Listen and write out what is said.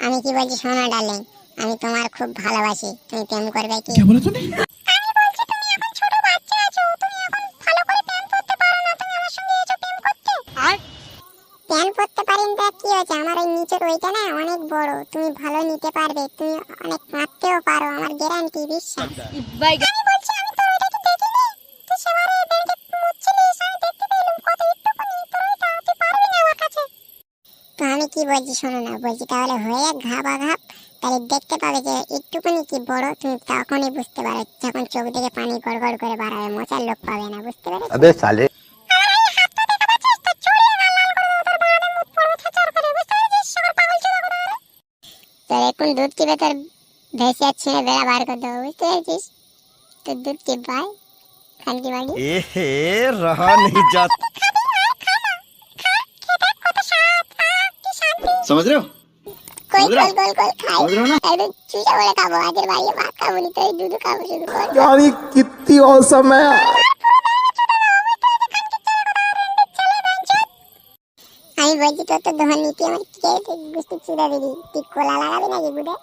আমি কি বলছি শোনো ডার্লিং, আমি তোমার খুব ভালোবাসি, তুমি প্রেম করবে কি? क्या बोला तूने? আমি বলছি তুমি এখন ছোট বাচ্চা আছো, তুমি এখন ভালো করে প্রেম করতে পারো না, তুমি আমার সঙ্গে এসো প্রেম করতে। আর প্রেম করতে পারেন তা কি হয়েছে, আমার ওই নিচের ওইটা না অনেক বড়, তুমি ভালো নিতে পারবে, তুমি অনেক কাঁদতেও পারো, আমার গ্যারান্টি, বিশ্বাস। আমি বলছি আমি তো ওইটাকে দেখিনি, তুই সেবারে ব্যাংকে মুচ্ছিলিস, আমি দেখতে পেলাম কত একটুখানি, তোর ওইটা তুই পারবি না আমার কাছে। তো আমি কি বলছি শোনো না, বলছি তাহলে হয়ে ঘাবা ঘাপ, তাহলে দেখতে পাবে যে একটুখানি কি বড়, তুমি তখনই বুঝতে পারো যখন চোখ থেকে পানি গড় গড় করে বার হবে, মোচার লোক পাবে না, বুঝতে পেরেছো? अबे साले। তোর এখন দুধ চিবে তোর ভেসে ছিঁড়ে বেড়া বার করে দেবো, বুঝতে পেরেছিস? তোর দুধ চিপ ভাই, খানকি বাড়ি रहा नहीं जाता। समझ रहे हो? কই সমুদ্র? কল কল কল খাই, সমুদ্র না? একদম চুষা বলে খাবো, আজের বাইরে ভাত খাবো নি, তুই দুধ খাবো শুধু কর। यार ये कितनी औसम है। আমি বলছি তোর তো দোকান নিতে আমার কে গুষ্টি চুড়া দিবি, তুই কোলা লাগাবি নাকি বুড়ে?